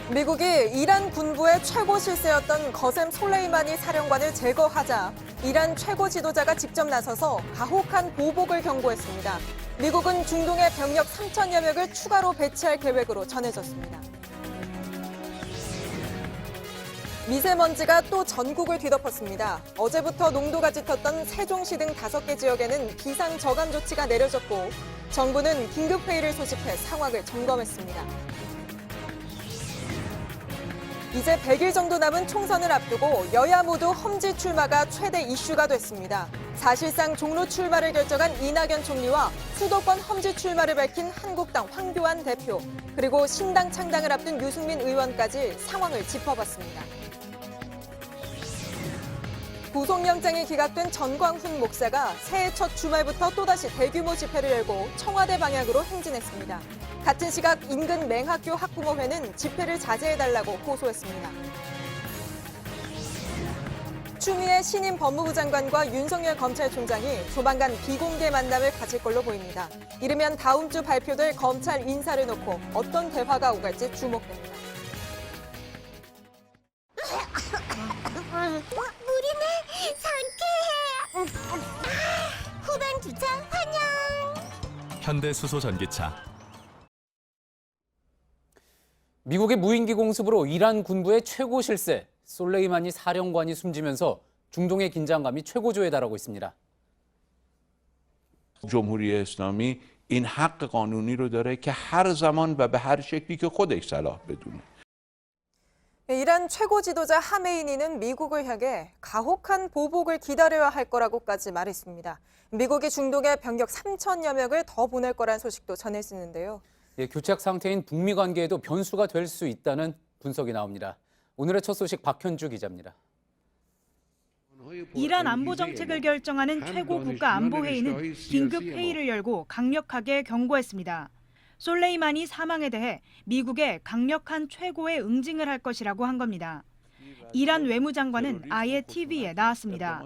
미국이 이란 군부의 최고 실세였던 거셈 솔레이마니 사령관을 제거하자 이란 최고 지도자가 직접 나서서 가혹한 보복을 경고했습니다. 미국은 중동에 병력 3천여 명을 추가로 배치할 계획으로 전해졌습니다. 미세먼지가 또 전국을 뒤덮었습니다. 어제부터 농도가 짙었던 세종시 등 5개 지역에는 비상 저감 조치가 내려졌고 정부는 긴급회의를 소집해 상황을 점검했습니다. 이제 100일 정도 남은 총선을 앞두고 여야 모두 험지 출마가 최대 이슈가 됐습니다. 사실상 종로 출마를 결정한 이낙연 총리와 수도권 험지 출마를 밝힌 한국당 황교안 대표, 그리고 신당 창당을 앞둔 유승민 의원까지 상황을 짚어봤습니다. 구속영장이 기각된 전광훈 목사가 새해 첫 주말부터 또다시 대규모 집회를 열고 청와대 방향으로 행진했습니다. 같은 시각 인근 맹학교 학부모회는 집회를 자제해달라고 호소했습니다. 추미애 신임 법무부 장관과 윤석열 검찰총장이 조만간 비공개 만남을 가질 걸로 보입니다. 이르면 다음 주 발표될 검찰 인사를 놓고 어떤 대화가 오갈지 주목됩니다. 물이네. 상쾌해. 후반 주차 환영. 현대수소전기차. 미국의 무인기 공습으로 이란 군부의 최고 실세 솔레이마니 사령관이 숨지면서 중동의 긴장감이 최고조에 달하고 있습니다. جمهوری اسلامی این حق قانونی رو داره که هر زمان و به هر شکلی که خودش صلاح بدونه. 이란 최고 지도자 하메이니는 미국을 향해 가혹한 보복을 기다려야 할 거라고까지 말했습니다. 미국이 중동에 병력 3천여 명을 더 보낼 거란 소식도 전해지는데요. 교착 상태인 북미 관계에도 변수가 될 수 있다는 분석이 나옵니다. 오늘의 첫 소식 박현주 기자입니다. 이란 안보 정책을 결정하는 최고 국가안보회의는 긴급 회의를 열고 강력하게 경고했습니다. 솔레이마니 사망에 대해 미국의 강력한 최고의 응징을 할 것이라고 한 겁니다. 이란 외무장관은 아예 TV에 나왔습니다.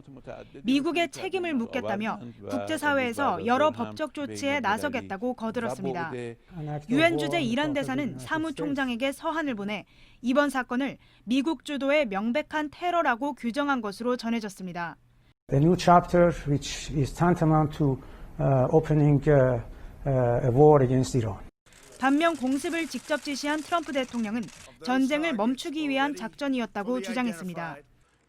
미국의 책임을 묻겠다며 국제사회에서 여러 법적 조치에 나서겠다고 거들었습니다. 유엔 주재 이란 대사는 사무총장에게 서한을 보내 이번 사건을 미국 주도의 명백한 테러라고 규정한 것으로 전해졌습니다. A new chapter which is tantamount to opening a war against Iran. 반면 공습을 직접 지시한 트럼프 대통령은 전쟁을 멈추기 위한 작전이었다고 주장했습니다.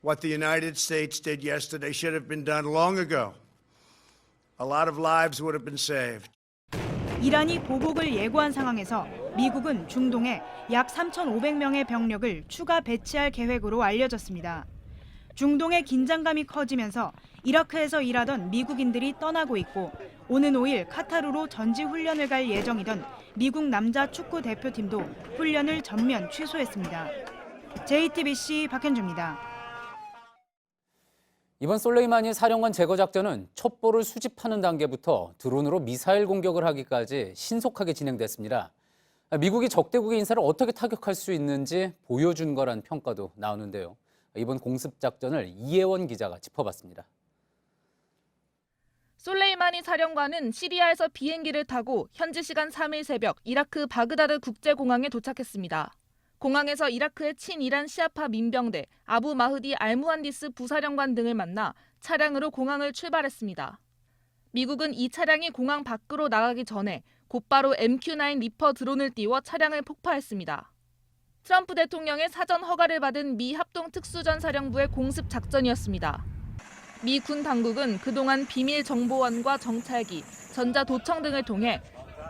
What the United States did yesterday should have been done long ago. A lot of lives would have been saved. 이란이 보복을 예고한 상황에서 미국은 중동에 약 3,500명의 병력을 추가 배치할 계획으로 알려졌습니다. 중동의 긴장감이 커지면서 이라크에서 일하던 미국인들이 떠나고 있고 오는 5일 카타르로 전지훈련을 갈 예정이던 미국 남자 축구 대표팀도 훈련을 전면 취소했습니다. JTBC 박현주입니다. 이번 솔레이마니 사령관 제거 작전은 첩보를 수집하는 단계부터 드론으로 미사일 공격을 하기까지 신속하게 진행됐습니다. 미국이 적대국의 인사를 어떻게 타격할 수 있는지 보여준 거란 평가도 나오는데요. 이번 공습 작전을 이혜원 기자가 짚어봤습니다. 솔레이마니 사령관은 시리아에서 비행기를 타고 현지 시간 3일 새벽 이라크 바그다드 국제공항에 도착했습니다. 공항에서 이라크의 친이란 시아파 민병대 아부 마흐디 알무한디스 부사령관 등을 만나 차량으로 공항을 출발했습니다. 미국은 이 차량이 공항 밖으로 나가기 전에 곧바로 MQ-9 리퍼 드론을 띄워 차량을 폭파했습니다. 트럼프 대통령의 사전 허가를 받은 미 합동특수전사령부의 공습 작전이었습니다. 미 군 당국은 그동안 비밀 정보원과 정찰기, 전자도청 등을 통해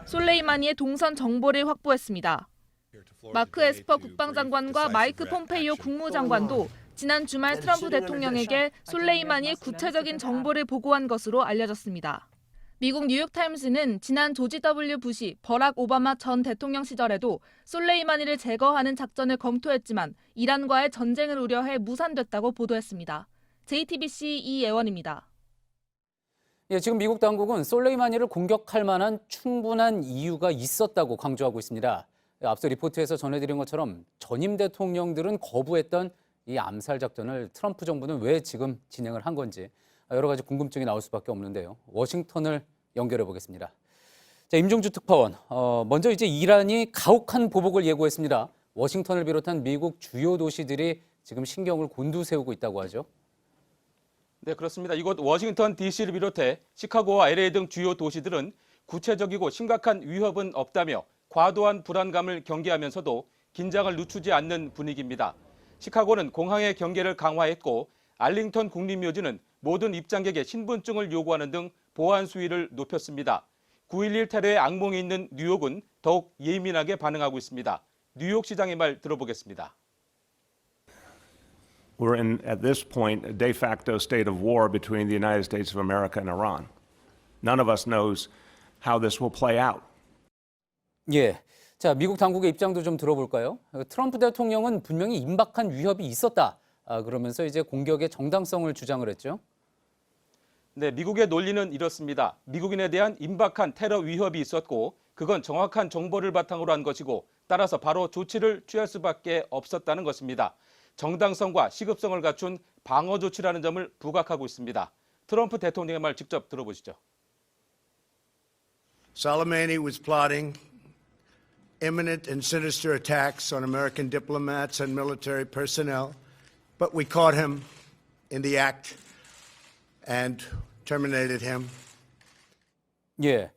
솔레이마니의 동선 정보를 확보했습니다. 마크 에스퍼 국방장관과 마이크 폼페이오 국무장관도 지난 주말 트럼프 대통령에게 솔레이마니의 구체적인 정보를 보고한 것으로 알려졌습니다. 미국 뉴욕타임스는 지난 조지 W. 부시, 버락 오바마 전 대통령 시절에도 솔레이마니를 제거하는 작전을 검토했지만 이란과의 전쟁을 우려해 무산됐다고 보도했습니다. JTBC 이예원입니다. 지금 미국 당국은 솔레이마니를 공격할 만한 충분한 이유가 있었다고 강조하고 있습니다. 앞서 리포트에서 전해드린 것처럼 전임 대통령들은 거부했던 이 암살 작전을 트럼프 정부는 왜 지금 진행을 한 건지 여러 가지 궁금증이 나올 수밖에 없는데요. 워싱턴을 연결해 보겠습니다. 자, 임종주 특파원, 먼저 이제 이란이 가혹한 보복을 예고했습니다. 워싱턴을 비롯한 미국 주요 도시들이 지금 신경을 곤두세우고 있다고 하죠. 네, 그렇습니다. 이곳 워싱턴 DC를 비롯해 시카고와 LA 등 주요 도시들은 구체적이고 심각한 위협은 없다며 과도한 불안감을 경계하면서도 긴장을 늦추지 않는 분위기입니다. 시카고는 공항의 경계를 강화했고 알링턴 국립묘지는 모든 입장객의 신분증을 요구하는 등 보안 수위를 높였습니다. 9.11 테러의 악몽이 있는 뉴욕은 더욱 예민하게 반응하고 있습니다. 뉴욕시장의 말 들어보겠습니다. We're in, at this point, a de facto state of war between the United States of America and Iran. None of us knows how this will play out. 예. 자, 미국 당국의 입장도 좀 들어볼까요? 트럼프 대통령은 분명히 임박한 위협이 있었다. 그러면서 이제 공격의 정당성을 주장을 했죠. 네, 미국의 논리는 이렇습니다. 미국인에 대한 임박한 테러 위협이 있었고 그건 정확한 정보를 바탕으로 한 것이고 따라서 바로 조치를 취할 수밖에 없었다는 것입니다. 정당성과 시급성을 갖춘 방어 조치라는 점을 부각하고 있습니다. 트럼프 대통령의 말 직접 들어보시죠. Soleimani was plotting imminent and sinister attacks on American diplomats and military personnel, but we caught him in the act and terminated him. 예.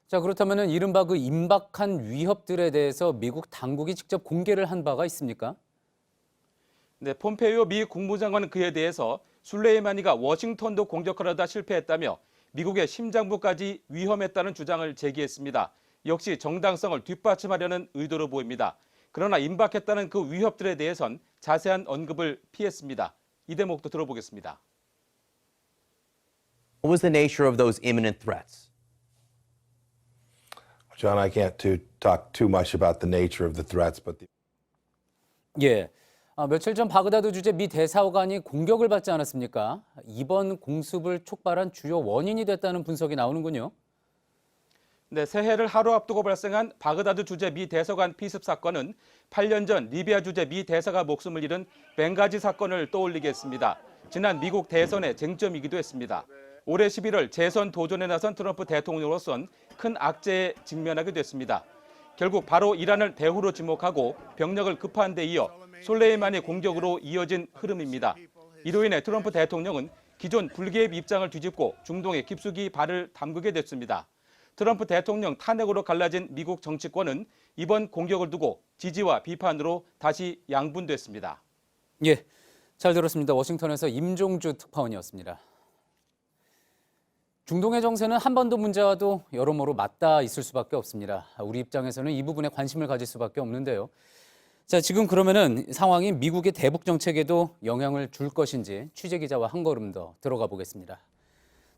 자, 그렇다면은 이른바 그 임박한 위협들에 대해서 미국 당국이 직접 공개를 한 바가 있습니까? 네, 폼페이오 미 국무장관은 그에 대해서 술레이마니가 워싱턴도 공격하려다 실패했다며 미국의 심장부까지 위험했다는 주장을 제기했습니다. 역시 정당성을 뒷받침하려는 의도로 보입니다. 그러나 임박했다는 그 위협들에 대해선 자세한 언급을 피했습니다. 이 대목도 들어보겠습니다. What was the nature of those imminent threats? John, I can't talk too much about the nature of the threats, but 예. 며칠 전 바그다드 주재 미 대사관이 공격을 받지 않았습니까? 이번 공습을 촉발한 주요 원인이 됐다는 분석이 나오는군요. 네, 새해를 하루 앞두고 발생한 바그다드 주재 미 대사관 피습 사건은 8년 전 리비아 주재 미 대사가 목숨을 잃은 벵가지 사건을 떠올리게 했습니다. 지난 미국 대선의 쟁점이기도 했습니다. 올해 11월 재선 도전에 나선 트럼프 대통령으로선 큰 악재에 직면하게 됐습니다. 결국 바로 이란을 대후로 지목하고 병력을 급파한 데 이어 솔레이마니 공격으로 이어진 흐름입니다. 이로 인해 트럼프 대통령은 기존 불개입 입장을 뒤집고 중동에 깊숙이 발을 담그게 됐습니다. 트럼프 대통령 탄핵으로 갈라진 미국 정치권은 이번 공격을 두고 지지와 비판으로 다시 양분됐습니다. 예, 잘 들었습니다. 워싱턴에서 임종주 특파원이었습니다. 중동의 정세는 한반도 문제와도 여러모로 맞닿아 있을 수밖에 없습니다. 우리 입장에서는 이 부분에 관심을 가질 수밖에 없는데요. 자, 지금 그러면은 상황이 미국의 대북 정책에도 영향을 줄 것인지 취재 기자와 한 걸음 더 들어가 보겠습니다.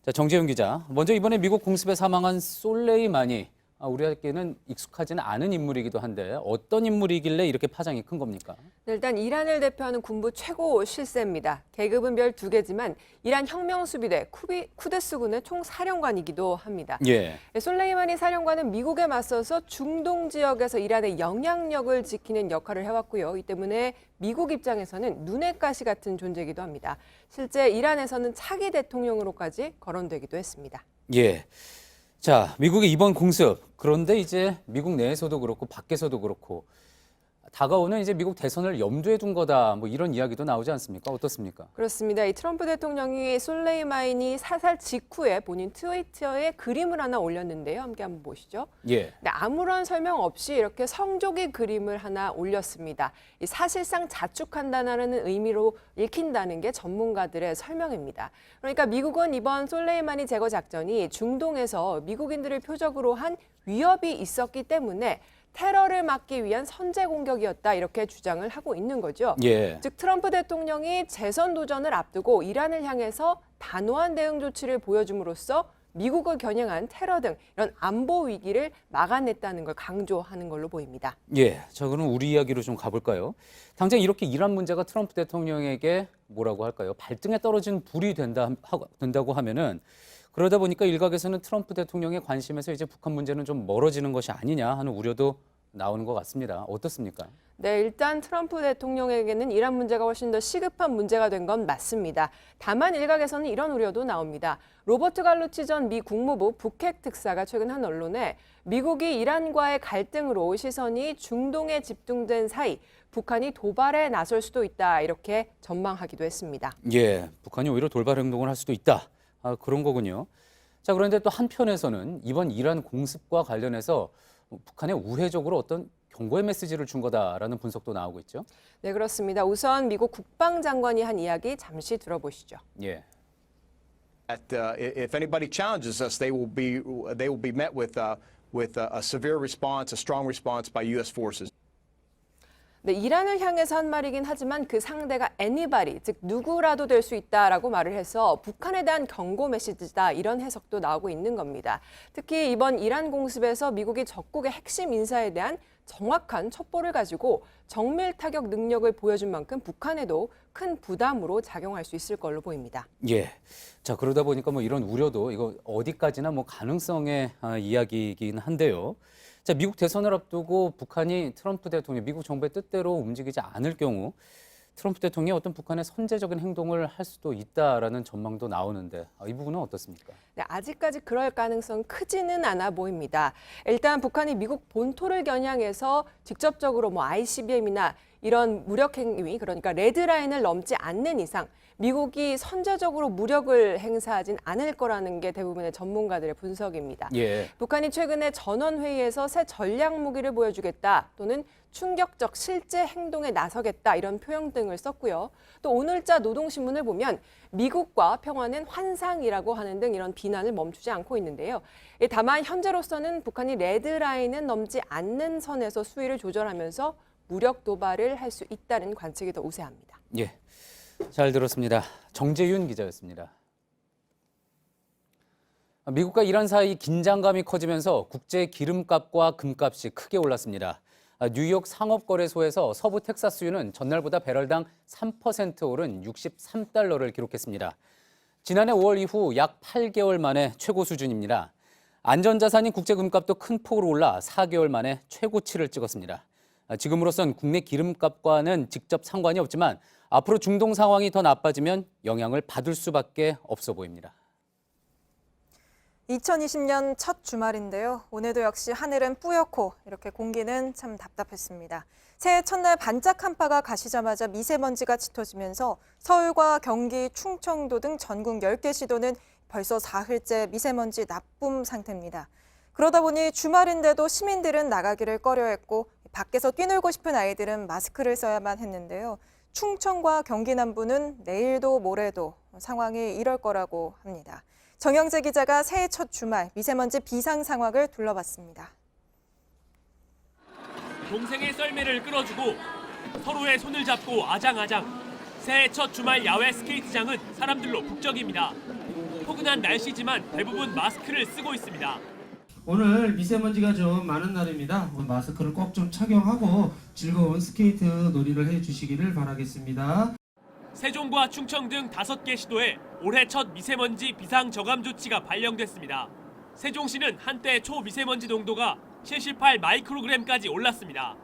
자, 정재윤 기자, 먼저 이번에 미국 공습에 사망한 솔레이마니, 우리에게는 익숙하지는 않은 인물이기도 한데 어떤 인물이길래 이렇게 파장이 큰 겁니까? 네, 일단 이란을 대표하는 군부 최고 실세입니다. 계급은 별 2개지만 이란 혁명수비대 쿠데스군의 총사령관이기도 합니다. 예. 솔레이마니 사령관은 미국에 맞서서 중동 지역에서 이란의 영향력을 지키는 역할을 해왔고요. 이 때문에 미국 입장에서는 눈의 가시 같은 존재이기도 합니다. 실제 이란에서는 차기 대통령으로까지 거론되기도 했습니다. 예. 자, 미국의 이번 공습. 그런데 이제 미국 내에서도 그렇고 밖에서도 그렇고 다가오는 이제 미국 대선을 염두에 둔 거다. 뭐 이런 이야기도 나오지 않습니까? 어떻습니까? 그렇습니다. 이 트럼프 대통령이 솔레이마니 사살 직후에 본인 트위터에 그림을 하나 올렸는데요. 함께 한번 보시죠. 예. 네, 아무런 설명 없이 이렇게 성족의 그림을 하나 올렸습니다. 이 사실상 자축한다는 의미로 읽힌다는 게 전문가들의 설명입니다. 그러니까 미국은 이번 솔레이마니 제거 작전이 중동에서 미국인들을 표적으로 한 위협이 있었기 때문에 테러를 막기 위한 선제 공격이었다 이렇게 주장을 하고 있는 거죠. 예. 즉 트럼프 대통령이 재선 도전을 앞두고 이란을 향해서 단호한 대응 조치를 보여줌으로써 미국을 겨냥한 테러 등 이런 안보 위기를 막아냈다는 걸 강조하는 걸로 보입니다. 예. 자, 그럼 우리 이야기로 좀 가볼까요? 당장 이렇게 이란 문제가 트럼프 대통령에게 뭐라고 할까요? 발등에 떨어진 불이 된다고 하면은 그러다 보니까 일각에서는 트럼프 대통령의 관심에서 이제 북한 문제는 좀 멀어지는 것이 아니냐 하는 우려도 나오는 것 같습니다. 어떻습니까? 네, 일단 트럼프 대통령에게는 이란 문제가 훨씬 더 시급한 문제가 된 건 맞습니다. 다만 일각에서는 이런 우려도 나옵니다. 로버트 갈루치 전 미 국무부 북핵 특사가 최근 한 언론에 미국이 이란과의 갈등으로 시선이 중동에 집중된 사이 북한이 도발에 나설 수도 있다 이렇게 전망하기도 했습니다. 예, 북한이 오히려 돌발 행동을 할 수도 있다. 그런 거군요. 자, 그런데 또 한편에서는 이번 이란 공습과 관련해서 북한에 우회적으로 어떤 경고의 메시지를 준 거다라는 분석도 나오고 있죠. 네, 그렇습니다. 우선 미국 국방장관이 한 이야기 잠시 들어보시죠. 예. If anybody challenges us, they will be met with a severe response, a strong response by U.S. forces. 네, 이란을 향해서 한 말이긴 하지만 그 상대가 anybody, 즉 누구라도 될 수 있다라고 말을 해서 북한에 대한 경고 메시지다 이런 해석도 나오고 있는 겁니다. 특히 이번 이란 공습에서 미국이 적국의 핵심 인사에 대한 정확한 첩보를 가지고 정밀 타격 능력을 보여준 만큼 북한에도 큰 부담으로 작용할 수 있을 걸로 보입니다. 예. 자, 그러다 보니까 뭐 이런 우려도 이거 어디까지나 뭐 가능성의 이야기이긴 한데요. 자, 미국 대선을 앞두고 북한이 트럼프 대통령, 미국 정부의 뜻대로 움직이지 않을 경우 트럼프 대통령이 어떤 북한의 선제적인 행동을 할 수도 있다라는 전망도 나오는데 이 부분은 어떻습니까? 네, 아직까지 그럴 가능성 크지는 않아 보입니다. 일단 북한이 미국 본토를 겨냥해서 직접적으로 뭐 ICBM이나 이런 무력 행위, 그러니까 레드라인을 넘지 않는 이상 미국이 선제적으로 무력을 행사하진 않을 거라는 게 대부분의 전문가들의 분석입니다. 예. 북한이 최근에 전원회의에서 새 전략 무기를 보여주겠다 또는 충격적 실제 행동에 나서겠다 이런 표현 등을 썼고요. 또 오늘자 노동신문을 보면 미국과 평화는 환상이라고 하는 등 이런 비난을 멈추지 않고 있는데요. 다만 현재로서는 북한이 레드라인은 넘지 않는 선에서 수위를 조절하면서 무력 도발을 할 수 있다는 관측이 더 우세합니다. 예. 잘 들었습니다. 정재윤 기자였습니다. 미국과 이란 사이 긴장감이 커지면서 국제 기름값과 금값이 크게 올랐습니다. 뉴욕 상업거래소에서 서부 텍사스유는 전날보다 배럴당 3% 오른 63달러를 기록했습니다. 지난해 5월 이후 약 8개월 만에 최고 수준입니다. 안전자산인 국제금값도 큰 폭으로 올라 4개월 만에 최고치를 찍었습니다. 지금으로선 국내 기름값과는 직접 상관이 없지만 앞으로 중동 상황이 더 나빠지면 영향을 받을 수밖에 없어 보입니다. 2020년 첫 주말인데요. 오늘도 역시 하늘은 뿌옇고 이렇게 공기는 참 답답했습니다. 새해 첫날 반짝 한파가 가시자마자 미세먼지가 짙어지면서 서울과 경기, 충청도 등 전국 10개 시도는 벌써 사흘째 미세먼지 나쁨 상태입니다. 그러다 보니 주말인데도 시민들은 나가기를 꺼려했고 밖에서 뛰놀고 싶은 아이들은 마스크를 써야만 했는데요. 충청과 경기 남부는 내일도 모레도 상황이 이럴 거라고 합니다. 정영재 기자가 새해 첫 주말 미세먼지 비상 상황을 둘러봤습니다. 동생의 썰매를 끌어주고 서로의 손을 잡고 아장아장. 새해 첫 주말 야외 스케이트장은 사람들로 북적입니다. 포근한 날씨지만 대부분 마스크를 쓰고 있습니다. 오늘 미세먼지가 좀 많은 날입니다. 마스크를 꼭 좀 착용하고 즐거운 스케이트 놀이를 해주시기를 바라겠습니다. 세종과 충청 등 5개 시도에 올해 첫 미세먼지 비상 저감 조치가 발령됐습니다. 세종시는 한때 초미세먼지 농도가 78 마이크로그램까지 올랐습니다.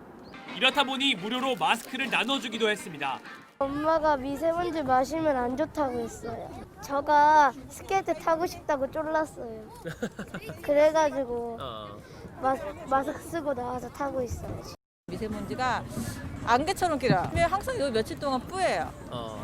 이렇다 보니 무료로 마스크를 나눠주기도 했습니다. 엄마가 미세먼지 마시면 안 좋다고 했어요. 저가 스케이트 타고 싶다고 쫄랐어요. 그래가지고 마스크 쓰고 나와서 타고 있어요. 미세먼지가 안개처럼 길어요. 항상 요 며칠 동안 뿌예요.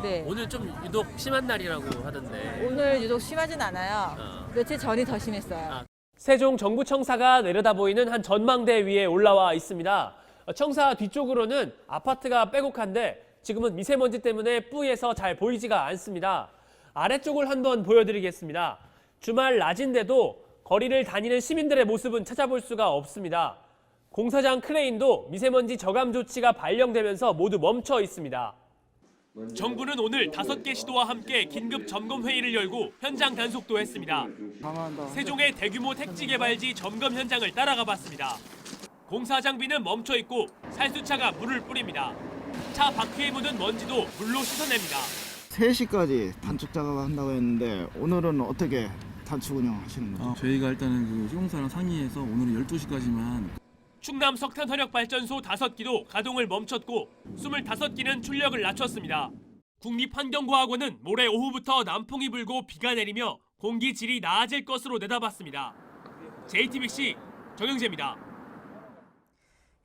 네. 오늘 좀 유독 심한 날이라고 하던데. 오늘 유독 심하진 않아요. 며칠 전이 더 심했어요. 세종 정부청사가 내려다보이는 한 전망대 위에 올라와 있습니다. 청사 뒤쪽으로는 아파트가 빼곡한데 지금은 미세먼지 때문에 뿌예서 잘 보이지가 않습니다. 아래쪽을 한번 보여드리겠습니다. 주말 낮인데도 거리를 다니는 시민들의 모습은 찾아볼 수가 없습니다. 공사장 크레인도 미세먼지 저감 조치가 발령되면서 모두 멈춰 있습니다. 정부는 오늘 5개 시도와 함께 긴급 점검 회의를 열고 현장 단속도 했습니다. 세종의 대규모 택지 개발지 점검 현장을 따라가 봤습니다. 공사 장비는 멈춰 있고 살수차가 물을 뿌립니다. 차 바퀴에 묻은 먼지도 물로 씻어냅니다. 3시까지 단축 작업한다고 했는데 오늘은 어떻게 단축 운영하시는 거죠? 저희가 일단은 그 시공사랑 상의해서 오늘은 12시까지만 충남 석탄화력발전소 5기도 가동을 멈췄고 25기는 출력을 낮췄습니다. 국립환경과학원은 모레 오후부터 남풍이 불고 비가 내리며 공기 질이 나아질 것으로 내다봤습니다. JTBC 정영재입니다.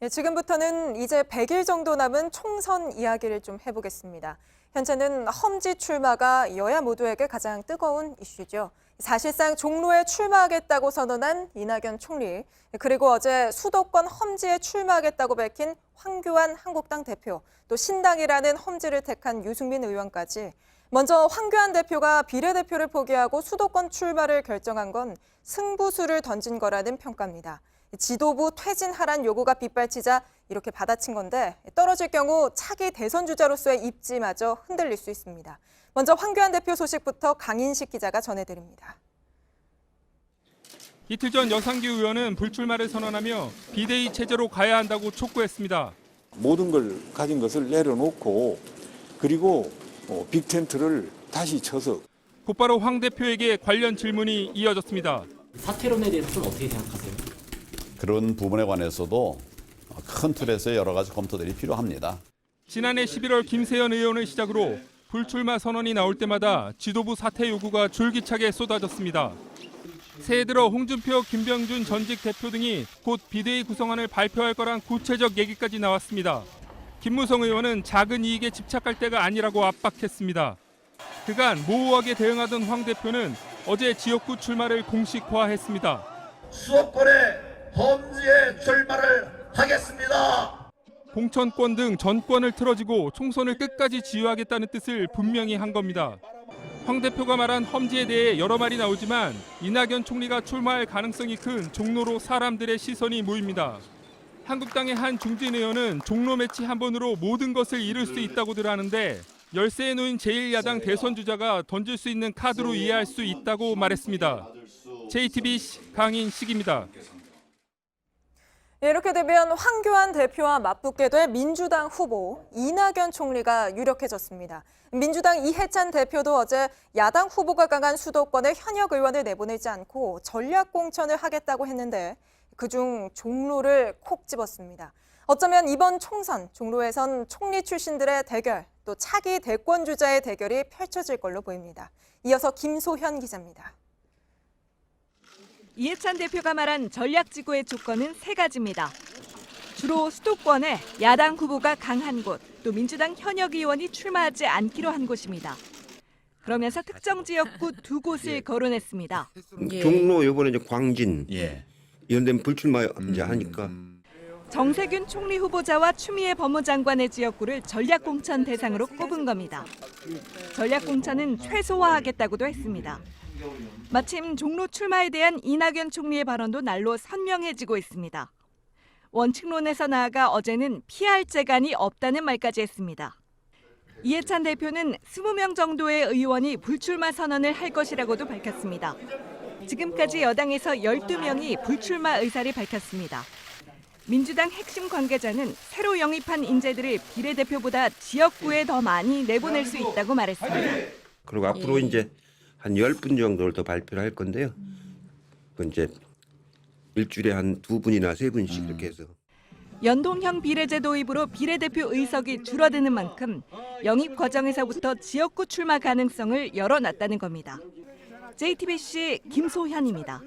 예, 지금부터는 이제 100일 정도 남은 총선 이야기를 좀 해보겠습니다. 현재는 험지 출마가 여야 모두에게 가장 뜨거운 이슈죠. 사실상 종로에 출마하겠다고 선언한 이낙연 총리, 그리고 어제 수도권 험지에 출마하겠다고 밝힌 황교안 한국당 대표, 또 신당이라는 험지를 택한 유승민 의원까지 먼저 황교안 대표가 비례대표를 포기하고 수도권 출마를 결정한 건 승부수를 던진 거라는 평가입니다. 지도부 퇴진하란 요구가 빗발치자 이렇게 받아친 건데 떨어질 경우 차기 대선 주자로서의 입지마저 흔들릴 수 있습니다. 먼저 황교안 대표 소식부터 강인식 기자가 전해드립니다. 이틀 전 여상규 의원은 불출마를 선언하며 비대위 체제로 가야 한다고 촉구했습니다. 모든 걸 가진 것을 내려놓고 그리고 빅텐트를 다시 쳐서 곧바로 황 대표에게 관련 질문이 이어졌습니다. 사퇴론에 대해서는 어떻게 생각하세요? 그런 부분에 관해서도 큰 틀에서 여러 가지 검토들이 필요합니다. 지난해 11월 김세연 의원을 시작으로 불출마 선언이 나올 때마다 지도부 사퇴 요구가 줄기차게 쏟아졌습니다. 새해 들어 홍준표, 김병준 전직 대표 등이 곧 비대위 구성안을 발표할 거란 구체적 얘기까지 나왔습니다. 김무성 의원은 작은 이익에 집착할 때가 아니라고 압박했습니다. 그간 모호하게 대응하던 황 대표는 어제 지역구 출마를 공식화했습니다. 수도권의 험지에 출마를 하겠습니다. 공천권 등 전권을 틀어지고 총선을 끝까지 지휘하겠다는 뜻을 분명히 한 겁니다. 황 대표가 말한 험지에 대해 여러 말이 나오지만 이낙연 총리가 출마할 가능성이 큰 종로로 사람들의 시선이 모입니다. 한국당의 한 중진 의원은 종로 매치 한 번으로 모든 것을 잃을 수 있다고들 하는데 열세에 놓인 제1야당 대선 주자가 던질 수 있는 카드로 이해할 수 있다고 말했습니다. JTBC 강인식입니다. 이렇게 되면 황교안 대표와 맞붙게 될 민주당 후보 이낙연 총리가 유력해졌습니다. 민주당 이해찬 대표도 어제 야당 후보가 강한 수도권에 현역 의원을 내보내지 않고 전략 공천을 하겠다고 했는데 그중 종로를 콕 집었습니다. 어쩌면 이번 총선 종로에선 총리 출신들의 대결, 또 차기 대권 주자의 대결이 펼쳐질 걸로 보입니다. 이어서 김소현 기자입니다. 이해찬 대표가 말한 전략지구의 조건은 3가지입니다. 주로 수도권에 야당 후보가 강한 곳, 또 민주당 현역 의원이 출마하지 않기로 한 곳입니다. 그러면서 특정 지역구 2곳을 거론했습니다. 종로 이번에 이제 광진 이런 데는 불출마 이제 하니까. 정세균 총리 후보자와 추미애 법무장관의 지역구를 전략공천 대상으로 꼽은 겁니다. 전략공천은 최소화하겠다고도 했습니다. 마침 종로 출마에 대한 이낙연 총리의 발언도 날로 선명해지고 있습니다. 원칙론에서 나아가 어제는 피할 재간이 없다는 말까지 했습니다. 이해찬 대표는 20명 정도의 의원이 불출마 선언을 할 것이라고도 밝혔습니다. 지금까지 여당에서 12명이 불출마 의사를 밝혔습니다. 민주당 핵심 관계자는 새로 영입한 인재들을 비례대표보다 지역구에 더 많이 내보낼 수 있다고 말했습니다. 그리고 앞으로 이제 한 10분 정도를 더 발표를 할 건데요. 그 이제 일주일에 한 2분이나 3분씩 이렇게 해서. 연동형 비례제 도입으로 비례대표 의석이 줄어드는 만큼 영입 과정에서부터 지역구 출마 가능성을 열어놨다는 겁니다. JTBC 김소현입니다.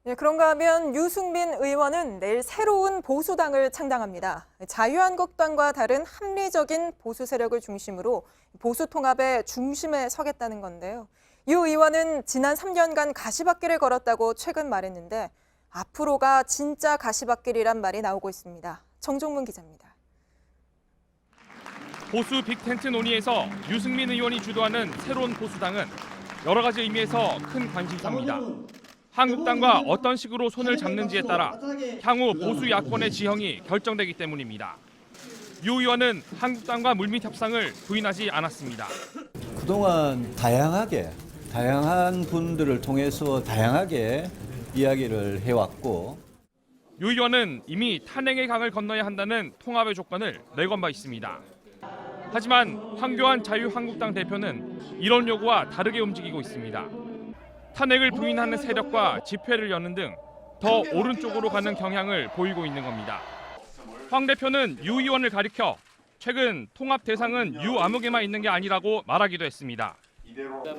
네, 그런가 하면 유승민 의원은 내일 새로운 보수당을 창당합니다. 자유한국당과 다른 합리적인 보수 세력을 중심으로 보수 통합의 중심에 서겠다는 건데요. 유 의원은 지난 3년간 가시밭길을 걸었다고 최근 말했는데 앞으로가 진짜 가시밭길이란 말이 나오고 있습니다. 정종문 기자입니다. 보수 빅텐트 논의에서 유승민 의원이 주도하는 새로운 보수당은 여러 가지 의미에서 큰 관심사입니다. 한국당과 어떤 식으로 손을 잡는지에 따라 향후 보수 야권의 지형이 결정되기 때문입니다. 유 의원은 한국당과 물밑 협상을 부인하지 않았습니다. 그동안 다양한 분들을 통해서 다양하게 이야기를 해왔고 유 의원은 이미 탄핵의 강을 건너야 한다는 통합의 조건을 내건 바 있습니다. 하지만 황교안 자유한국당 대표는 이런 요구와 다르게 움직이고 있습니다. 탄핵을 부인하는 세력과 집회를 여는 등 더 오른쪽으로 가는 경향을 보이고 있는 겁니다. 황 대표는 유 의원을 가리켜 최근 통합 대상은 유 아무개만 있는 게 아니라고 말하기도 했습니다.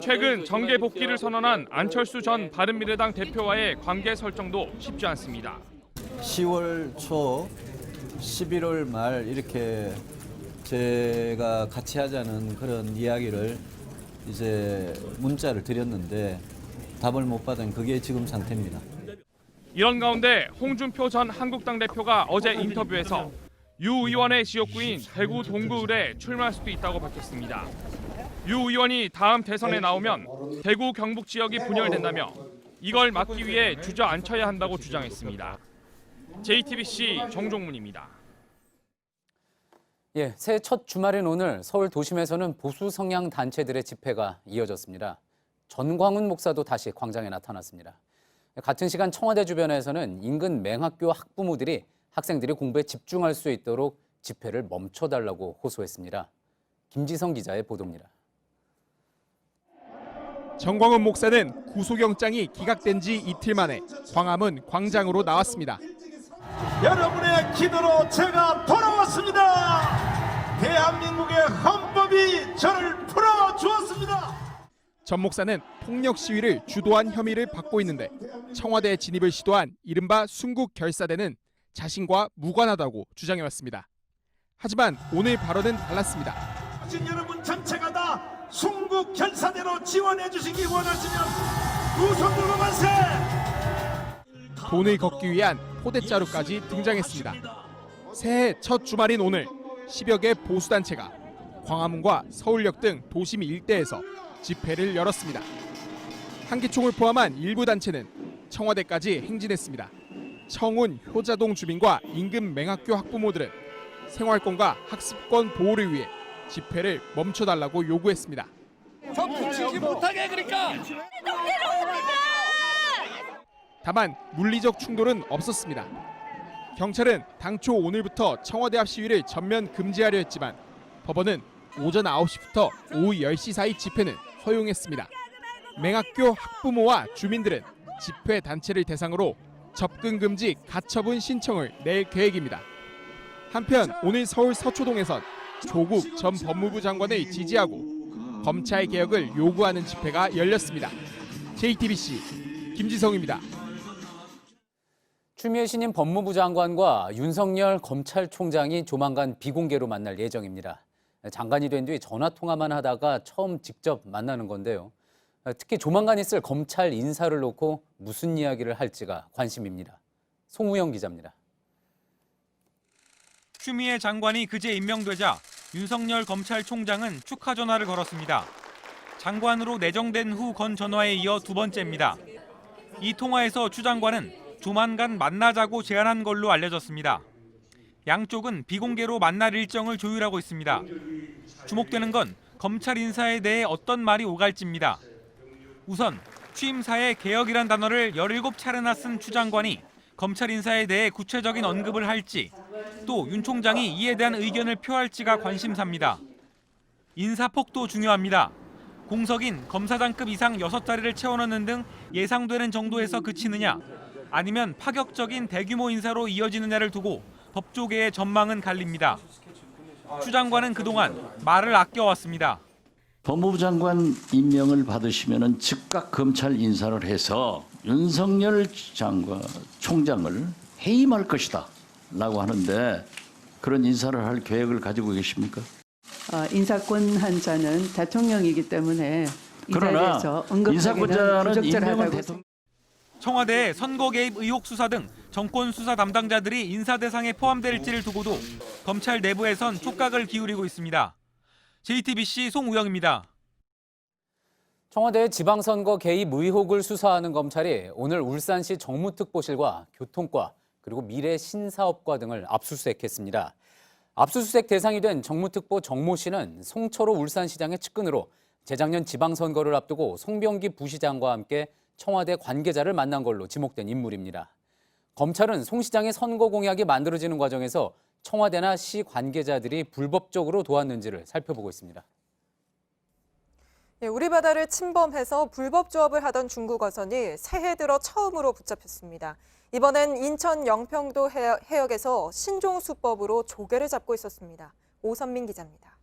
최근 정계 복귀를 선언한 안철수 전 바른미래당 대표와의 관계 설정도 쉽지 않습니다. 10월 초, 11월 말 이렇게 제가 같이 하자는 그런 이야기를 이제 문자를 드렸는데 답을 못 받은 그게 지금 상태입니다. 이런 가운데 홍준표 전 한국당 대표가 어제 인터뷰에서 유 의원의 지역구인 대구 동구을에 출마할 수도 있다고 밝혔습니다. 유 의원이 다음 대선에 나오면 대구 경북 지역이 분열된다며 이걸 막기 위해 주저앉혀야 한다고 주장했습니다. JTBC 정종문입니다. 예, 새해 첫 주말인 오늘 서울 도심에서는 보수 성향 단체들의 집회가 이어졌습니다. 전광훈 목사도 다시 광장에 나타났습니다. 같은 시간 청와대 주변에서는 인근 맹학교 학부모들이 학생들이 공부에 집중할 수 있도록 집회를 멈춰달라고 호소했습니다. 김지성 기자의 보도입니다. 전광훈 목사는 구속영장이 기각된 지 이틀 만에 광화문 광장으로 나왔습니다. 여러분의 기도로 제가 돌아왔습니다. 대한민국의 헌법이 저를 풀어주었습니다. 전 목사는 폭력 시위를 주도한 혐의를 받고 있는데 청와대 진입을 시도한 이른바 순국 결사대는 자신과 무관하다고 주장해왔습니다. 하지만 오늘 발언은 달랐습니다. 여러분 전체가 다 순국 결사대로 지원해 주시기 원하시면 두 손 들고 만세! 돈을 걷기 위한 포대자루까지 등장했습니다. 새해 첫 주말인 오늘 10여 개 보수단체가 광화문과 서울역 등 도심 일대에서 집회를 열었습니다. 한기총을 포함한 일부 단체는 청와대까지 행진했습니다. 청운 효자동 주민과 인근 맹학교 학부모들은 생활권과 학습권 보호를 위해 집회를 멈춰달라고 요구했습니다. 저 붙이지 못하게 그러니까! 다만 물리적 충돌은 없었습니다. 경찰은 당초 오늘부터 청와대 앞 시위를 전면 금지하려 했지만 법원은 오전 9시부터 오후 10시 사이 집회는 허용했습니다. 맹학교 학부모와 주민들은 집회 단체를 대상으로 접근 금지 가처분 신청을 낼 계획입니다. 한편 오늘 서울 서초동에선 조국 전 법무부 장관을 지지하고 검찰 개혁을 요구하는 집회가 열렸습니다. JTBC 김지성입니다. 추미애 신임 법무부 장관과 윤석열 검찰총장이 조만간 비공개로 만날 예정입니다. 장관이 된 뒤 전화 통화만 하다가 처음 직접 만나는 건데요. 특히 조만간 있을 검찰 인사를 놓고 무슨 이야기를 할지가 관심입니다. 송우영 기자입니다. 추미애 장관이 그제 임명되자 윤석열 검찰총장은 축하 전화를 걸었습니다. 장관으로 내정된 후 건 전화에 이어 두 번째입니다. 이 통화에서 추 장관은 조만간 만나자고 제안한 걸로 알려졌습니다. 양쪽은 비공개로 만날 일정을 조율하고 있습니다. 주목되는 건 검찰 인사에 대해 어떤 말이 오갈지입니다. 우선 취임사에 개혁이란 단어를 17차례나 쓴 추 장관이 검찰 인사에 대해 구체적인 언급을 할지, 또 윤 총장이 이에 대한 의견을 표할지가 관심사입니다. 인사폭도 중요합니다. 공석인 검사장급 이상 6자리를 채워넣는 등 예상되는 정도에서 그치느냐, 아니면 파격적인 대규모 인사로 이어지느냐를 두고 법조계의 전망은 갈립니다. 추 장관은 그동안 말을 아껴왔습니다. 법무부 장관 임명을 받으시면 즉각 검찰 인사를 해서 윤석열 장관 총장을 해임할 것이다 라고 하는데 그런 인사를 할 계획을 가지고 계십니까? 인사권 한 자는 대통령이기 때문에 이 자리에서 언급하기는 부적절하다고 생각합니다. 청와대의 선거 개입 의혹 수사 등 정권 수사 담당자들이 인사 대상에 포함될지를 두고도 검찰 내부에선 촉각을 기울이고 있습니다. JTBC 송우영입니다. 청와대의 지방선거 개입 의혹을 수사하는 검찰이 오늘 울산시 정무특보실과 교통과 그리고 미래신사업과 등을 압수수색했습니다. 압수수색 대상이 된 정무특보 정모 씨는 송철호 울산시장의 측근으로 재작년 지방선거를 앞두고 송병기 부시장과 함께 청와대 관계자를 만난 걸로 지목된 인물입니다. 검찰은 송 시장의 선거 공약이 만들어지는 과정에서 청와대나 시 관계자들이 불법적으로 도왔는지를 살펴보고 있습니다. 우리 바다를 침범해서 불법 조업을 하던 중국 어선이 새해 들어 처음으로 붙잡혔습니다. 이번엔 인천 영평도 해역에서 신종수법으로 조개를 잡고 있었습니다. 오선민 기자입니다.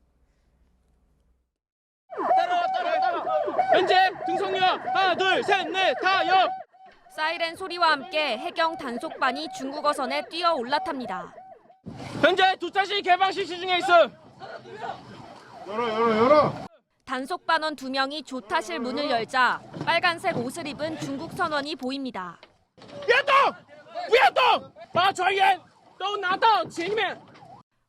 현재 등속력 하나 둘 셋 넷 타역. 사이렌 소리와 함께 해경 단속반이 중국 어선에 뛰어 올라탑니다. 현재 두 차시 개방 실시 중에 있어. 열어. 단속반원 2명이 조타실 문을 열자 빨간색 옷을 입은 중국 선원이 보입니다. 不要动！把船员都拿到前面。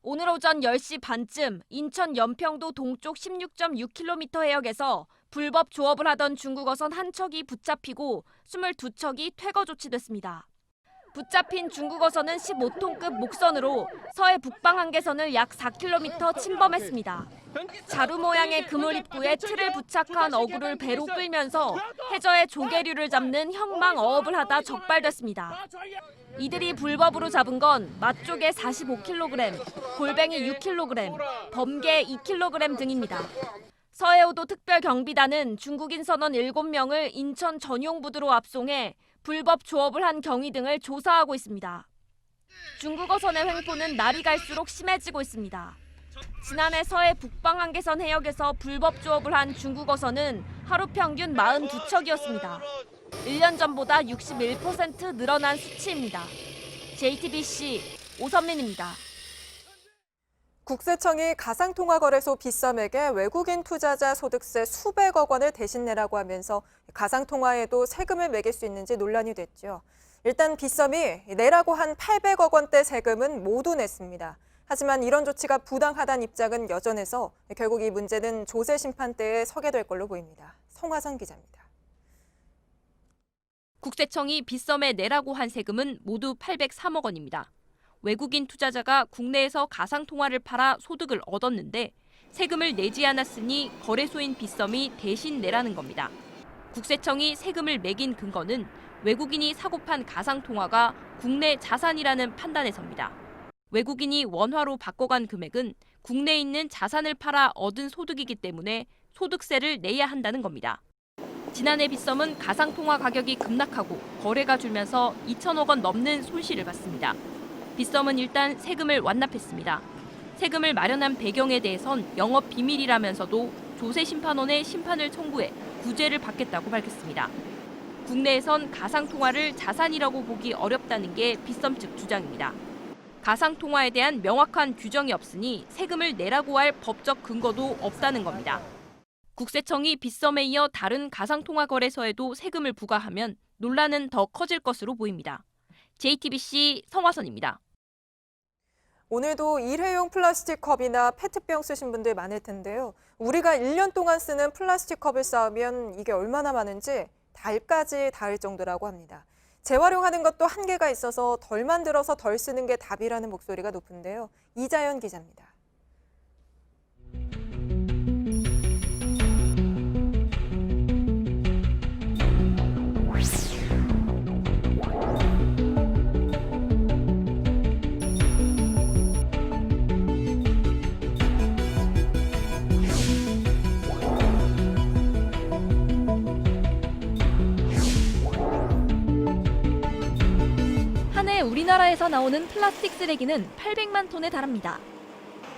오늘 오전 10시 반쯤 인천 연평도 동쪽 16.6km 해역에서 불법 조업을 하던 중국 어선 한 척이 붙잡히고 22척이 퇴거 조치됐습니다. 붙잡힌 중국 어선은 15톤급 목선으로 서해 북방 한계선을 약 4km 침범했습니다. 자루 모양의 그물 입구에 틀을 부착한 어구를 배로 끌면서 해저에 조개류를 잡는 현망 어업을 하다 적발됐습니다. 이들이 불법으로 잡은 건 맛조개 45kg, 골뱅이 6kg, 범게 2kg 등입니다. 서해오도 특별경비단은 중국인 선원 7명을 인천 전용부두로 압송해 불법 조업을 한 경위 등을 조사하고 있습니다. 중국 어선의 횡포는 날이 갈수록 심해지고 있습니다. 지난해 서해 북방 한계선 해역에서 불법 조업을 한 중국 어선은 하루 평균 42척이었습니다. 1년 전보다 61% 늘어난 수치입니다. JTBC 오선민입니다. 국세청이 가상통화거래소 빗썸에게 외국인 투자자 소득세 수백억 원을 대신 내라고 하면서 가상통화에도 세금을 매길 수 있는지 논란이 됐죠. 일단 빗썸이 내라고 한 800억 원대 세금은 모두 냈습니다. 하지만 이런 조치가 부당하다는 입장은 여전해서 결국 이 문제는 조세 심판대에 서게 될 걸로 보입니다. 성화선 기자입니다. 국세청이 빗썸에 내라고 한 세금은 모두 803억 원입니다. 외국인 투자자가 국내에서 가상통화를 팔아 소득을 얻었는데 세금을 내지 않았으니 거래소인 빗썸이 대신 내라는 겁니다. 국세청이 세금을 매긴 근거는 외국인이 사고 판 가상통화가 국내 자산이라는 판단에서입니다. 외국인이 원화로 바꿔간 금액은 국내에 있는 자산을 팔아 얻은 소득이기 때문에 소득세를 내야 한다는 겁니다. 지난해 빗썸은 가상통화 가격이 급락하고 거래가 줄면서 2천억 원 넘는 손실을 봤습니다. 빗썸은 일단 세금을 완납했습니다. 세금을 마련한 배경에 대해선 영업 비밀이라면서도 조세심판원에 심판을 청구해 구제를 받겠다고 밝혔습니다. 국내에선 가상통화를 자산이라고 보기 어렵다는 게 빗썸 측 주장입니다. 가상통화에 대한 명확한 규정이 없으니 세금을 내라고 할 법적 근거도 없다는 겁니다. 국세청이 빗썸에 이어 다른 가상통화 거래소에도 세금을 부과하면 논란은 더 커질 것으로 보입니다. JTBC 성화선입니다. 오늘도 일회용 플라스틱 컵이나 페트병 쓰신 분들 많을 텐데요. 우리가 1년 동안 쓰는 플라스틱 컵을 쌓으면 이게 얼마나 많은지 달까지 닿을 정도라고 합니다. 재활용하는 것도 한계가 있어서 덜 만들어서 덜 쓰는 게 답이라는 목소리가 높은데요. 이자연 기자입니다. 우리나라에서 나오는 플라스틱 쓰레기는 800만 톤에 달합니다.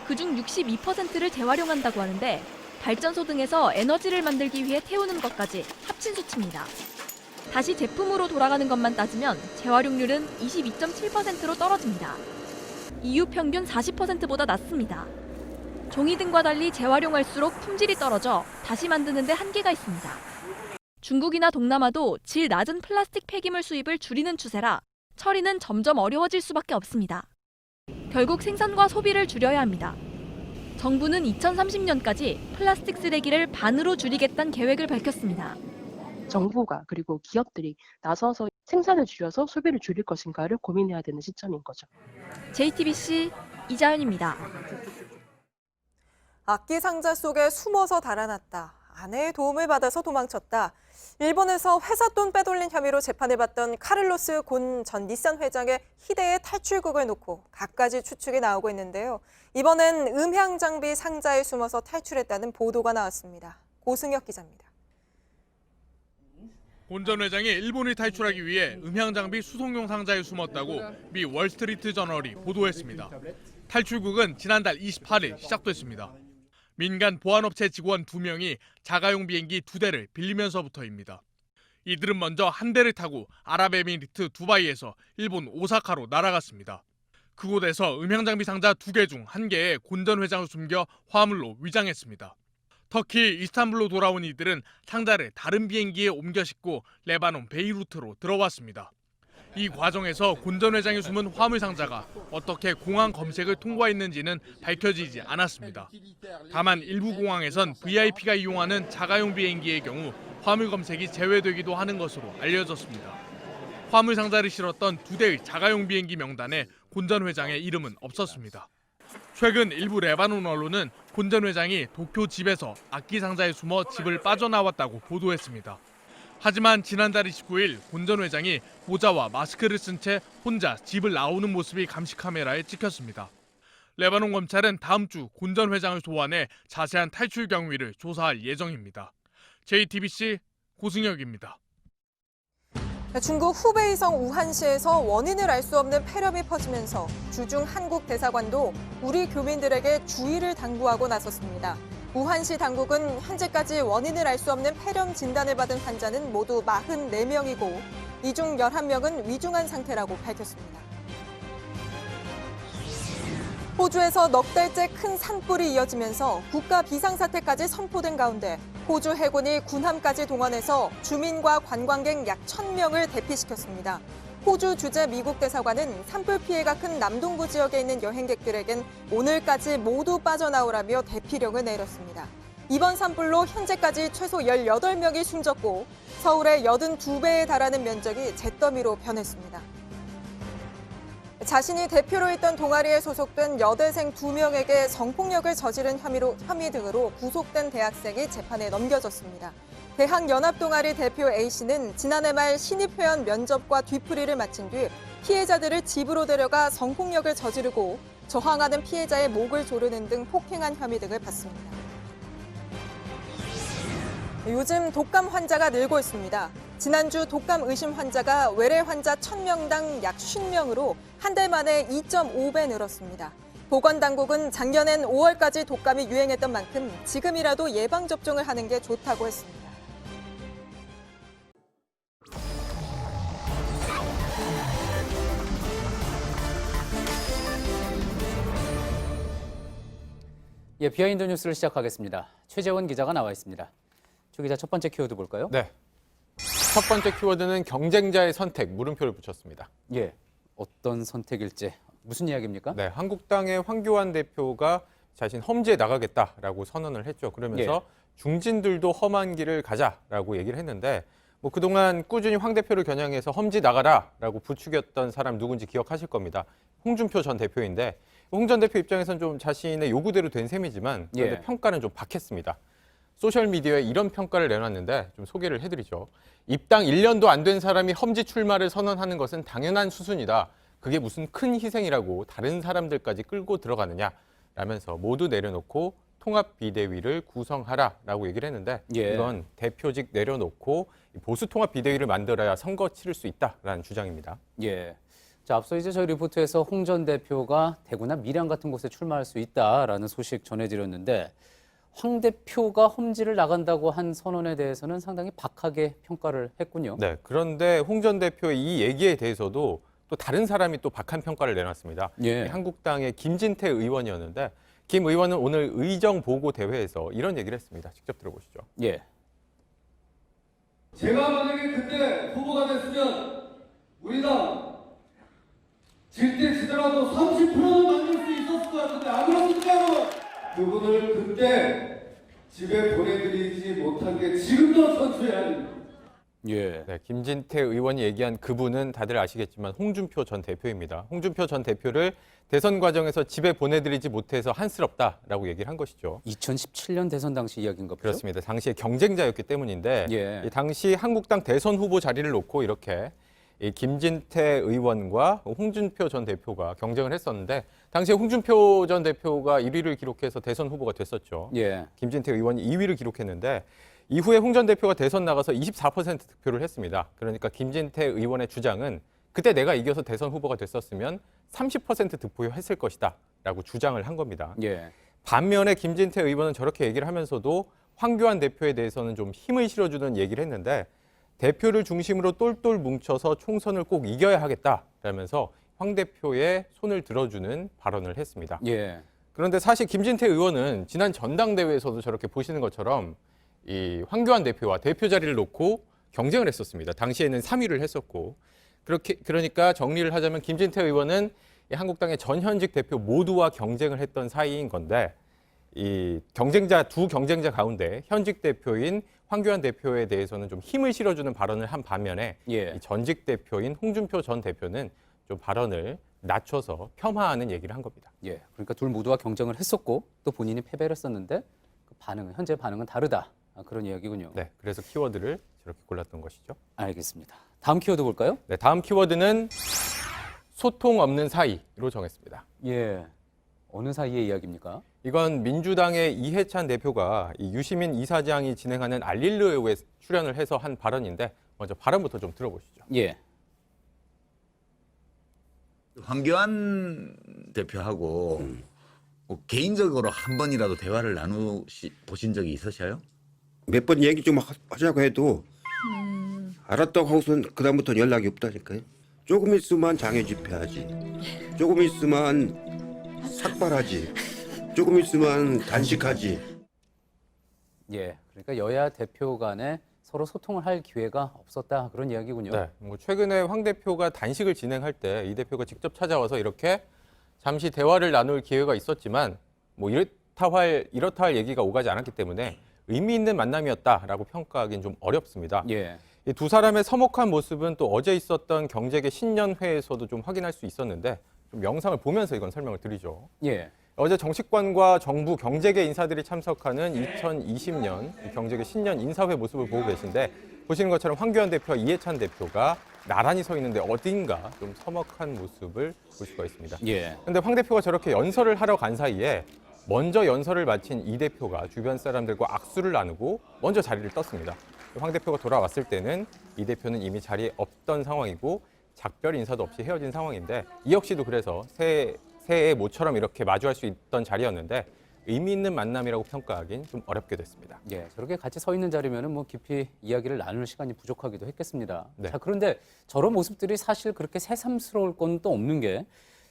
그중 62%를 재활용한다고 하는데 발전소 등에서 에너지를 만들기 위해 태우는 것까지 합친 수치입니다. 다시 제품으로 돌아가는 것만 따지면 재활용률은 22.7%로 떨어집니다. EU 평균 40%보다 낮습니다. 종이 등과 달리 재활용할수록 품질이 떨어져 다시 만드는 데 한계가 있습니다. 중국이나 동남아도 질 낮은 플라스틱 폐기물 수입을 줄이는 추세라 처리는 점점 어려워질 수밖에 없습니다. 결국 생산과 소비를 줄여야 합니다. 정부는 2030년까지 플라스틱 쓰레기를 반으로 줄이겠다는 계획을 밝혔습니다. 정부가 그리고 기업들이 나서서 생산을 줄여서 소비를 줄일 것인가를 고민해야 되는 시점인 거죠. JTBC 이자연입니다. 악기 상자 속에 숨어서 달아났다. 아내의 도움을 받아서 도망쳤다. 일본에서 회사 돈 빼돌린 혐의로 재판을 받던 카를로스 곤 전 닛산 회장의 희대의 탈출극을 놓고 갖가지 추측이 나오고 있는데요. 이번엔 음향 장비 상자에 숨어서 탈출했다는 보도가 나왔습니다. 고승혁 기자입니다. 곤 전 회장이 일본을 탈출하기 위해 음향장비 수송용 상자에 숨었다고 미 월스트리트 저널이 보도했습니다. 탈출국은 지난달 28일 시작됐습니다. 민간 보안업체 직원 2명이 자가용 비행기 2대를 빌리면서부터입니다. 이들은 먼저 한 대를 타고 아랍에미리트 두바이에서 일본 오사카로 날아갔습니다. 그곳에서 음향장비 상자 2개 중 1개에 곤 전 회장을 숨겨 화물로 위장했습니다. 터키 이스탄불로 돌아온 이들은 상자를 다른 비행기에 옮겨 싣고 레바논 베이루트로 들어왔습니다. 이 과정에서 곤 전 회장이 숨은 화물 상자가 어떻게 공항 검색을 통과했는지는 밝혀지지 않았습니다. 다만 일부 공항에선 VIP가 이용하는 자가용 비행기의 경우 화물 검색이 제외되기도 하는 것으로 알려졌습니다. 화물 상자를 실었던 2대의 자가용 비행기 명단에 곤 전 회장의 이름은 없었습니다. 최근 일부 레바논 언론은 곤 전 회장이 도쿄 집에서 악기 상자에 숨어 집을 빠져나왔다고 보도했습니다. 하지만 지난달 29일 곤 전 회장이 모자와 마스크를 쓴 채 혼자 집을 나오는 모습이 감시 카메라에 찍혔습니다. 레바논 검찰은 다음 주 곤 전 회장을 소환해 자세한 탈출 경위를 조사할 예정입니다. JTBC 고승혁입니다. 중국 후베이성 우한시에서 원인을 알 수 없는 폐렴이 퍼지면서 주중 한국 대사관도 우리 교민들에게 주의를 당부하고 나섰습니다. 우한시 당국은 현재까지 원인을 알 수 없는 폐렴 진단을 받은 환자는 모두 44명이고 이 중 11명은 위중한 상태라고 밝혔습니다. 호주에서 넉 달째 큰 산불이 이어지면서 국가 비상사태까지 선포된 가운데 호주 해군이 군함까지 동원해서 주민과 관광객 약 1,000명을 대피시켰습니다. 호주 주재 미국 대사관은 산불 피해가 큰 남동부 지역에 있는 여행객들에겐 오늘까지 모두 빠져나오라며 대피령을 내렸습니다. 이번 산불로 현재까지 최소 18명이 숨졌고 서울의 82배에 달하는 면적이 잿더미로 변했습니다. 자신이 대표로 있던 동아리에 소속된 여대생 2명에게 성폭력을 저지른 혐의 등으로 구속된 대학생이 재판에 넘겨졌습니다. 대학연합동아리 대표 A씨는 지난해 말 신입회원 면접과 뒤풀이를 마친 뒤 피해자들을 집으로 데려가 성폭력을 저지르고 저항하는 피해자의 목을 조르는 등 폭행한 혐의 등을 받습니다. 요즘 독감 환자가 늘고 있습니다. 지난주 독감 의심 환자가 외래 환자 1,000명당 약 50명으로 한 달 만에 2.5배 늘었습니다. 보건당국은 작년엔 5월까지 독감이 유행했던 만큼 지금이라도 예방접종을 하는 게 좋다고 했습니다. 예, 비하인드 뉴스를 시작하겠습니다. 최재원 기자가 나와 있습니다. 조 기자, 첫 번째 키워드 볼까요? 네. 첫 번째 키워드는 경쟁자의 선택, 물음표를 붙였습니다. 예, 어떤 선택일지, 무슨 이야기입니까? 네, 한국당의 황교안 대표가 자신 험지에 나가겠다라고 선언을 했죠. 그러면서 중진들도 험한 길을 가자라고 얘기를 했는데 그동안 꾸준히 황 대표를 겨냥해서 험지 나가라라고 부추겼던 사람 누군지 기억하실 겁니다. 홍준표 전 대표인데 홍 전 대표 입장에서는 좀 자신의 요구대로 된 셈이지만 그런데 평가는 좀 박했습니다. 소셜미디어에 이런 평가를 내놨는데 좀 소개를 해드리죠. 입당 1년도 안 된 사람이 험지 출마를 선언하는 것은 당연한 수순이다. 그게 무슨 큰 희생이라고 다른 사람들까지 끌고 들어가느냐 라면서 모두 내려놓고 통합비대위를 구성하라라고 얘기를 했는데 이건 대표직 내려놓고 보수 통합비대위를 만들어야 선거 치를 수 있다라는 주장입니다. 예. 자, 앞서 이제 저희 리포트에서 홍 전 대표가 대구나 밀양 같은 곳에 출마할 수 있다라는 소식 전해드렸는데 황 대표가 험지를 나간다고 한 선언에 대해서는 상당히 박하게 평가를 했군요. 네, 그런데 홍 전 대표의 이 얘기에 대해서도 또 다른 사람이 또 박한 평가를 내놨습니다. 한국당의 김진태 의원이었는데 김 의원은 오늘 의정보고대회에서 이런 얘기를 했습니다. 직접 들어보시죠. 제가 만약에 그때 후보가 됐으면 우리 당 질 때 지더라도 30%는 만들 수 있었을 것 같은데 안 그렇습니까? 그분을 그때 집에 보내드리지 못한 게 지금도 선수해야 합니다. 네, 김진태 의원이 얘기한 그분은 다들 아시겠지만 홍준표 전 대표입니다. 홍준표 전 대표를 대선 과정에서 집에 보내드리지 못해서 한스럽다라고 얘기를 한 것이죠. 2017년 대선 당시 이야기인가 보죠? 그렇습니다. 당시에 경쟁자였기 때문인데 당시 한국당 대선 후보 자리를 놓고 이렇게 이 김진태 의원과 홍준표 전 대표가 경쟁을 했었는데 당시에 홍준표 전 대표가 1위를 기록해서 대선 후보가 됐었죠. 예. 김진태 의원이 2위를 기록했는데 이후에 홍 전 대표가 대선 나가서 24% 득표를 했습니다. 그러니까 김진태 의원의 주장은 그때 내가 이겨서 대선 후보가 됐었으면 30% 득표했을 것이다 라고 주장을 한 겁니다. 예. 반면에 김진태 의원은 저렇게 얘기를 하면서도 황교안 대표에 대해서는 좀 힘을 실어주는 얘기를 했는데 대표를 중심으로 똘똘 뭉쳐서 총선을 꼭 이겨야 하겠다라면서 황 대표의 손을 들어주는 발언을 했습니다. 예. 그런데 사실 김진태 의원은 지난 전당대회에서도 저렇게 보시는 것처럼 이 황교안 대표와 대표 자리를 놓고 경쟁을 했었습니다. 당시에는 3위를 했었고 그러니까 정리를 하자면 김진태 의원은 이 한국당의 전현직 대표 모두와 경쟁을 했던 사이인 건데 이 두 경쟁자 가운데 현직 대표인 황교안 대표에 대해서는 좀 힘을 실어주는 발언을 한 반면에 예. 이 전직 대표인 홍준표 전 대표는 좀 발언을 낮춰서 폄하하는 얘기를 한 겁니다. 예. 그러니까 둘 모두와 경쟁을 했었고 또 본인이 패배를 했었는데 그 현재 반응은 다르다. 그런 이야기군요. 네, 그래서 키워드를 저렇게 골랐던 것이죠. 알겠습니다. 다음 키워드 볼까요? 네, 다음 키워드는 소통 없는 사이로 정했습니다. 예. 어느 사이의 이야기입니까? 이건 민주당의 이해찬 대표가 이 유시민 이사장이 진행하는 알릴르에 출연을 해서 한 발언인데 먼저 발언부터 좀 들어보시죠. 예. 황교안 대표하고 뭐 개인적으로 한 번이라도 대화를 보신 적이 있으셔요? 몇 번 얘기 좀 하자고 해도 알았다고 하고선 그다음부터는 연락이 없다니까요. 조금 있으면 장애 집회하지. 조금 있으면 삭발하지. 조금 있으면 단식하지. 예, 그러니까 여야 대표 간에 서로 소통을 할 기회가 없었다 그런 이야기군요. 네, 뭐 최근에 황 대표가 단식을 진행할 때 이 대표가 직접 찾아와서 이렇게 잠시 대화를 나눌 기회가 있었지만 뭐 이렇다 할 얘기가 오가지 않았기 때문에 의미 있는 만남이었다라고 평가하기는 좀 어렵습니다. 예. 이 두 사람의 서먹한 모습은 또 어제 있었던 경제계 신년회에서도 좀 확인할 수 있었는데 좀 영상을 보면서 이건 설명을 드리죠. 예. 어제 정치권과 정부, 경제계 인사들이 참석하는 2020년 경제계 신년 인사회 모습을 보고 계신데 보시는 것처럼 황교안 대표와 이해찬 대표가 나란히 서 있는데 어딘가 좀 서먹한 모습을 볼 수가 있습니다. 예. 그런데 황 대표가 저렇게 연설을 하러 간 사이에 먼저 연설을 마친 이 대표가 주변 사람들과 악수를 나누고 먼저 자리를 떴습니다. 황 대표가 돌아왔을 때는 이 대표는 이미 자리에 없던 상황이고 작별 인사도 없이 헤어진 상황인데 이 역시도 그래서 새해 모처럼 이렇게 마주할 수 있던 자리였는데 의미 있는 만남이라고 평가하긴 좀 어렵게 됐습니다. 예, 저렇게 같이 서 있는 자리면은 뭐 깊이 이야기를 나눌 시간이 부족하기도 했겠습니다. 네. 자, 그런데 저런 모습들이 사실 그렇게 새삼스러울 건 또 없는 게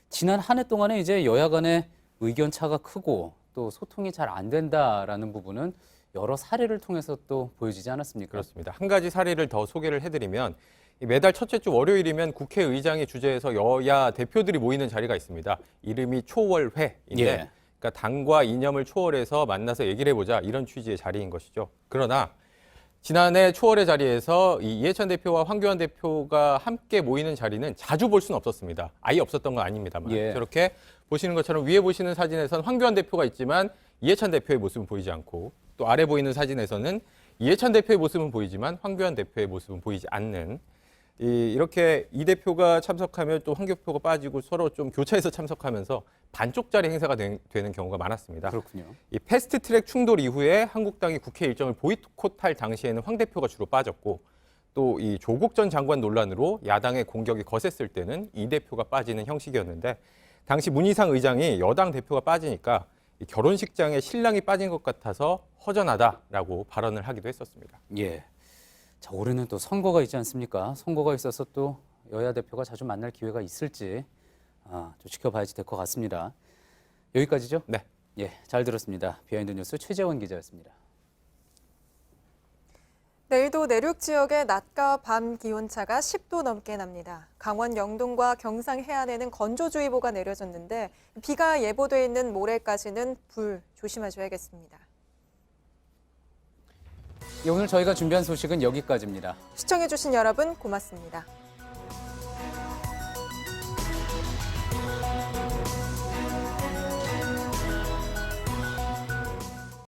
지난 한 해 동안에 이제 여야 간의 의견 차가 크고 또 소통이 잘 안 된다라는 부분은 여러 사례를 통해서 또 보여지지 않았습니까? 그렇습니다. 한 가지 사례를 더 소개를 해드리면 매달 첫째 주 월요일이면 국회의장이 주재해서 여야 대표들이 모이는 자리가 있습니다. 이름이 초월회인데 예. 그러니까 당과 이념을 초월해서 만나서 얘기를 해보자 이런 취지의 자리인 것이죠. 그러나 지난해 초월회 자리에서 이해찬 대표와 황교안 대표가 함께 모이는 자리는 자주 볼 수는 없었습니다. 아예 없었던 건 아닙니다만 예. 저렇게 보시는 것처럼 위에 보시는 사진에선 황교안 대표가 있지만 이해찬 대표의 모습은 보이지 않고 또 아래 보이는 사진에서는 이해찬 대표의 모습은 보이지만 황교안 대표의 모습은 보이지 않는 이렇게 이 대표가 참석하면 또 황 대표가 빠지고 서로 좀 교차해서 참석하면서 반쪽짜리 행사가 되는 경우가 많았습니다. 그렇군요. 이 패스트트랙 충돌 이후에 한국당이 국회 일정을 보이콧할 당시에는 황 대표가 주로 빠졌고 또 이 조국 전 장관 논란으로 야당의 공격이 거셌을 때는 이 대표가 빠지는 형식이었는데 당시 문희상 의장이 여당 대표가 빠지니까 이 결혼식장에 신랑이 빠진 것 같아서 허전하다라고 발언을 하기도 했었습니다. 예. 자, 올해는 또 선거가 있지 않습니까? 선거가 있어서 또 여야 대표가 자주 만날 기회가 있을지 좀 지켜봐야지 될 것 같습니다. 여기까지죠? 네. 예, 잘 들었습니다. 비하인드 뉴스 최재원 기자였습니다. 내일도 내륙 지역의 낮과 밤 기온차가 10도 넘게 납니다. 강원 영동과 경상 해안에는 건조주의보가 내려졌는데 비가 예보돼 있는 모레까지는 불 조심하셔야겠습니다. 오늘 저희가 준비한 소식은 여기까지입니다. 시청해주신 여러분 고맙습니다.